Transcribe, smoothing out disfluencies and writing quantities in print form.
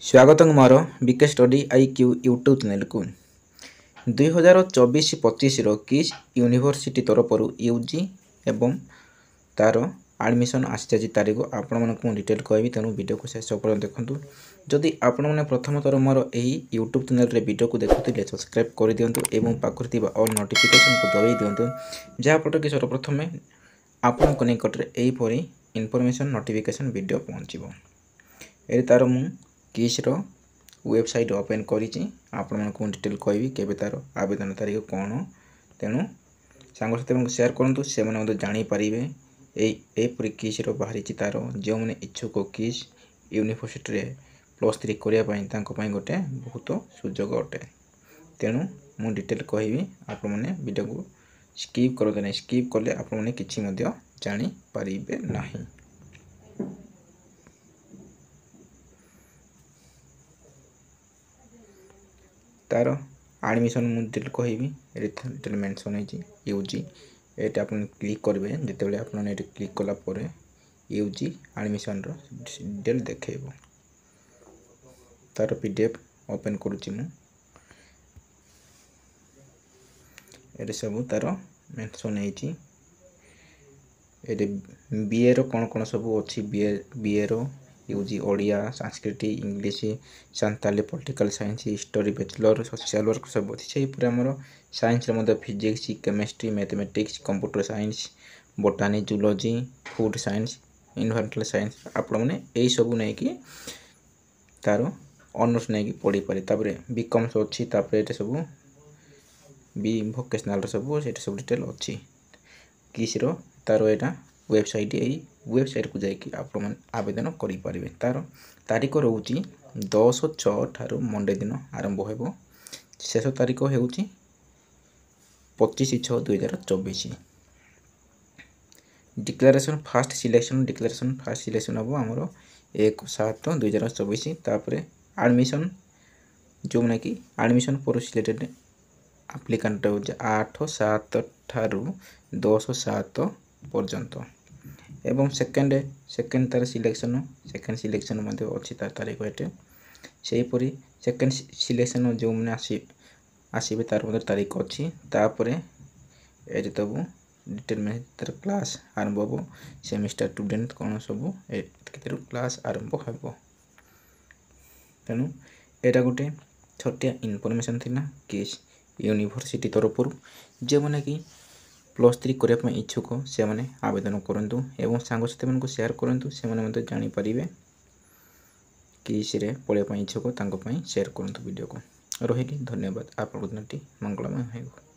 स्वागत मोर BK study IQ YouTube channel को 2024-25 किस यूनिवर्सिटी तरफ यूजी एवं तार एडमिशन आसी तारीख आपण मैं डिटेल कहबी तेणु वीडियो को शेष पर्यटन देखूँ। जदि आपण मैंने प्रथम थर मोर यही यूट्यूब चैनल वीडियो को देखुले सब्सक्राइब कर दिंतु और पाखर ऑल नोटिफिकेशन को दबाई दिंतु जहाँफल कि सर्वप्रथमे आपण निकट में यहीपरी इनफॉरमेशन नोटिफिकेशन वीडियो पहुँचो। ये तार मु किस्र वेबसाइट ओपन करी आपण को डिटेल कहबी केबे तार आवेदन तारीख कौन तेणु सांगसाथी शेयर करूँ से जापर यहीपरी किस्र बाहरी तार जो मैंने इच्छुक किस यूनिवर्सिटी +3 करने गोटे बहुत सुजोग अटे। तेणु मु डिटेल कहबी आपण मैंने वीडियो को स्किप करते नहीं, स्किप कले आपण मैंने किसी जानीपारे नहीं। तार एडमिशन मुझे कहबी डिटेल मेंशन है यूजी ये आप क्लिक करेंगे जिते आप क्लिक कलापर यूजी एडमिशन डिटेल देखेब। तार PDF ओपन करुच्ची ये सब तार मेंशन है BA रो कौन कौन सब अच्छी BA रो UG Odia Sanskrit English Santali political science history bachelor social work सब अच्छी से आमर science physics chemistry mathematics computer science botany zoology food science environmental science आपण मैंने यही सब नहीं कि तार ऑनर्स नहीं कि पढ़ी पारे। तापर बीकॉम्स अच्छी ये सब बी भोकेशनल सब सब डिटेल अच्छी किस्र तार यहाँ वेबसाइट यही वेबसाइट को जाकि आप आवेदन करें। तार तारीख रोचे 10/6 मंडे दिन आरंभ हो शेष तारीख हो 25/6/2024। डिक्लेरेशन फास्ट सिलेक्शन हम आमर 1/7/2024। तापर एडमिशन जो मैंने कि एडमिशन फॉर सिलेक्टेड एप्लिकेंट 8/7 ठारू 10/7 पर्यंत एवं सेकेंड तार सिलेक्शन अच्छी तार तारीख ये सेहीपरि सेकेंड सिलेक्शन जो मैंने आसबे तार तारीख अच्छी तापर ये सब डिटेल में तार क्लास आरंभ हो सेमिस्टर स्टूडेंट कौन सब क्लास आरंभ हो। तेणु यहाँ गोटे छोटिया इनफॉरमेशन थिला किस यूनिवर्सिटी तरफ जो मैंने कि +3 करने इच्छुक से मैंने आवेदन करूँ एवं सांगसाथी मानक शेयर करूँ से जानीपारे किस पढ़ाई इच्छुक शेयर करूँ वीडियो को। रही धन्यवाद। आप मंगलमय हो।